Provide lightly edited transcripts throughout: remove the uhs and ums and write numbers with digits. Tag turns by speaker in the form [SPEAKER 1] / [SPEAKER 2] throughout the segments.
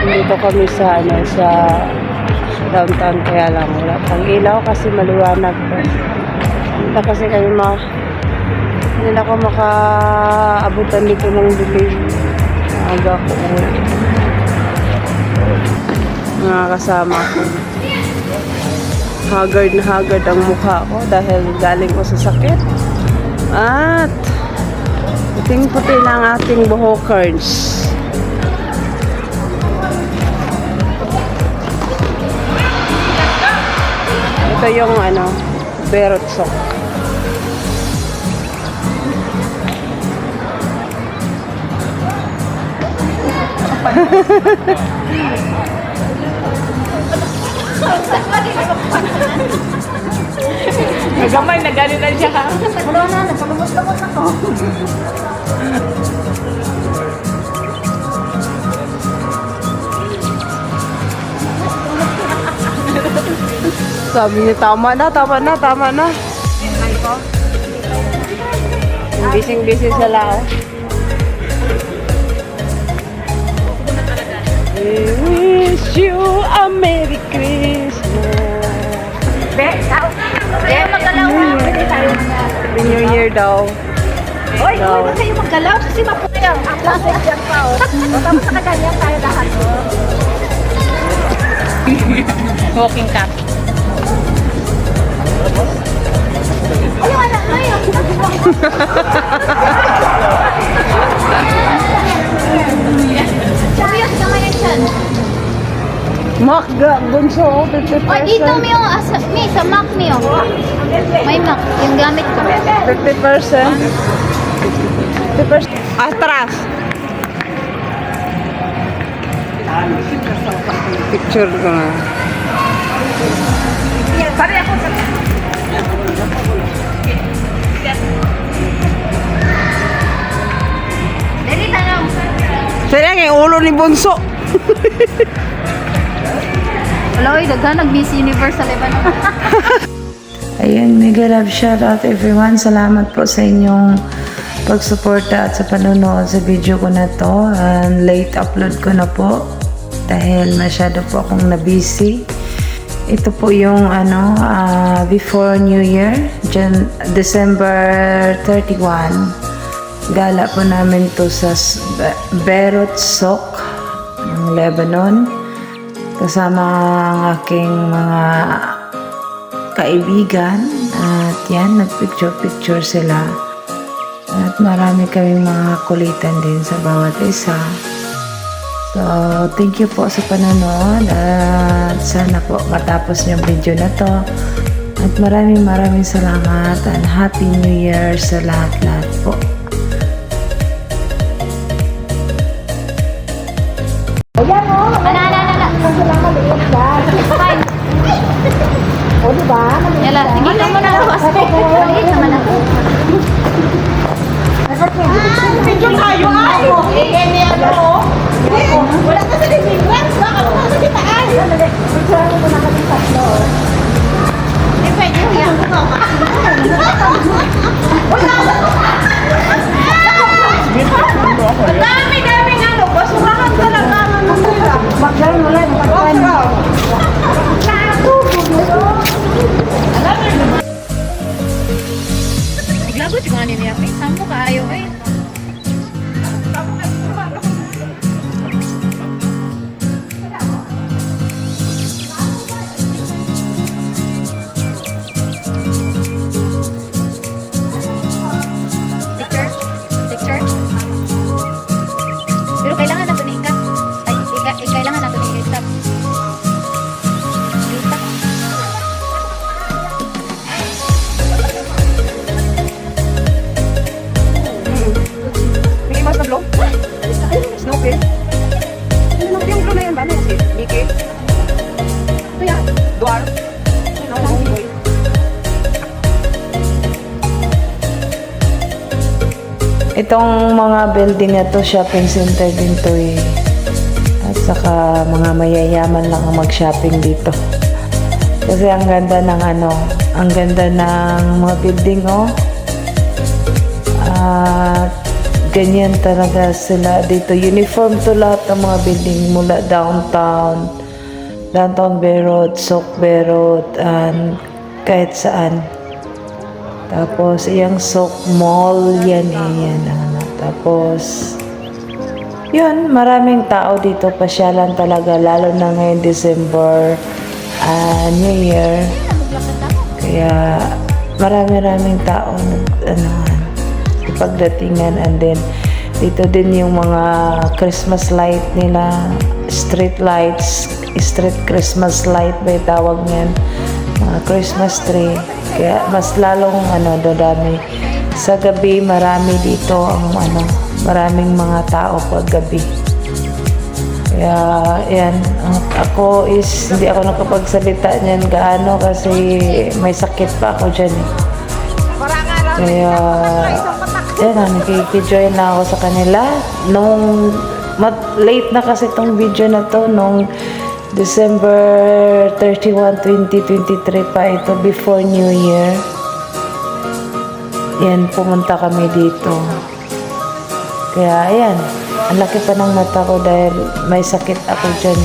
[SPEAKER 1] Dito kami sa downtown, kaya lang wala pang ilaw kasi maliwanag pa. Hindi kasi kami hindi na ako makaabutan dito ng dilim. Aga ko mga kasama ko. Haggard na haggard ang mukha ko dahil galing ko sa sakit. At puting-puti na ang ating buhokers. Ito yung berot sok.
[SPEAKER 2] Nagamay, nagalit na siya.
[SPEAKER 3] Wala na, nagpalumos-lumos ako.
[SPEAKER 1] Sabi niya, tama na. Bising-bising sa lao. We wish you a Merry Christmas.
[SPEAKER 3] Kaya magalaw na. Pwede tayo
[SPEAKER 1] Happy New Year daw.
[SPEAKER 3] Oy, huwag kayo magalaw kasi mapuya. Ang klase dyan pa, o. Tapos sa kaganyan tayo lahat, o.
[SPEAKER 2] Walking cat.
[SPEAKER 3] Ay, wala na yun. Serious ka ngayon dyan.
[SPEAKER 1] Mac, bunso, 50%.
[SPEAKER 3] Oy, dito mo yung sa Mac niyo. May Mac, yung gamit ko.
[SPEAKER 1] 50%. 50%. Atras. Picture ko na.
[SPEAKER 3] Pare ako sa... Dali, tanong.
[SPEAKER 1] Saya yung ulo ni bunso.
[SPEAKER 3] Wala, oy, daghan nag-Miss Universe sa Lebanon.
[SPEAKER 4] Ayun, mega love shout out everyone. Salamat po sa inyong pagsuporta at sa panonood sa video ko na to. Late upload ko na po dahil masyado po akong na-busy. Ito po yung before New Year, December 31. Gala po namin to sa Berot Sok ng Lebanon. Kasama ang aking mga kaibigan. At yan, nagpicture-picture sila. At marami kaming mga kulitan din sa bawat isa. So, thank you po sa panonood. At sana po matapos yung video na to. At maraming salamat. And Happy New Year sa lahat-lahat po.
[SPEAKER 3] Ayan o. Manana. Kasi lang maliit ka. Fine. O, diba? Yala, sige ka muna ako. Maliit naman ako.
[SPEAKER 2] Medyo tayo ay. Hindi wala ka sa Disneyland. Baka ka sa Ditaan.
[SPEAKER 3] Picture mo na kami tatlo.
[SPEAKER 2] Hindi pwede yan. Dami-daming basurahan talaga.
[SPEAKER 3] Magdala mo lang.
[SPEAKER 2] Naglagot yung ano niya. Saan mo kaayo eh? Picture? Pero kailangan na ito ni-ikat. Ay, kailangan na ito ni-ikat.
[SPEAKER 1] May mas na blow? Snow pin? Yung blow na yun ba? Si Mickey? Ito yan. Dwarf?
[SPEAKER 4] Itong mga building na to, shopping center din to eh. At saka mga mayayaman lang ang mag-shopping dito. Kasi ang ganda ng ang ganda ng mga building oh. At ganyan talaga sila dito. Uniform to lahat ng mga building mula downtown Beirut, Souq Beirut, and kahit saan. Tapos, iyang Souq Mall, yan. Tapos, yun, maraming tao dito, pasyalan talaga, lalo na ngayon December, New Year. Kaya, maraming tao pagdatingan, and then, dito din yung mga Christmas light nila, street Christmas light ba yung tawag niyan, mga Christmas tree. Kaya mas lalong dadami. Sa gabi marami dito maraming mga tao pag gabi. Kaya yan, ako hindi ako nakapagsalita niyan gaano kasi may sakit pa ako dyan eh. Kaya yan, nakikijoin na ako sa kanila. Nung late na kasi tong video na to, nung December 31, 2023 pa ito, before New Year. Yan, pumunta kami dito. Kaya, ayan, ang laki pa ng mata ko dahil may sakit ako dyan.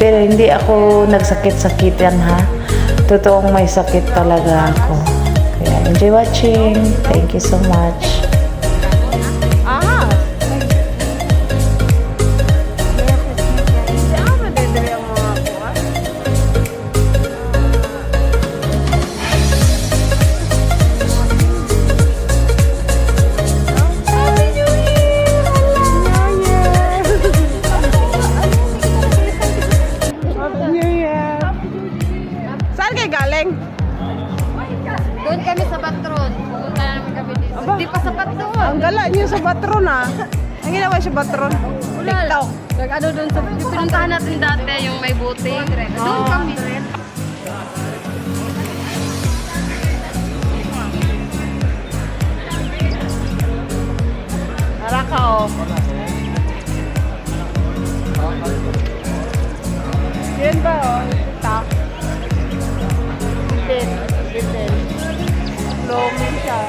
[SPEAKER 4] Pero hindi ako nagsakit-sakitan ha. Totoong may sakit talaga ako. Kaya, enjoy watching. Thank you so much.
[SPEAKER 3] Doon kami sa Batron. Pupunta namin kami dito. Hindi pa sa Batron.
[SPEAKER 2] Ang gala niyo sa Batron ah. Ang ginawa sa Batron? TikTok.
[SPEAKER 3] Nag-ano doon sa... Yung pinuntahan natin dati, yung may buting. Doon kami.
[SPEAKER 2] Tara ka oh. Yan ba oh? Ta. Bitin. Lomi siya.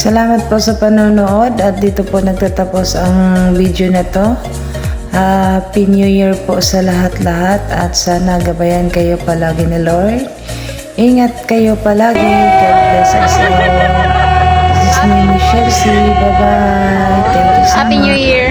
[SPEAKER 4] Salamat po sa panonood at dito po nagtatapos ang video na to. Happy New Year po sa lahat-lahat at sana gabayan kayo palagi ni Lord. Ingat kayo palagi. God bless us all. This is me, Michelle C. Bye-bye. Thank you so much.
[SPEAKER 3] Happy New Year!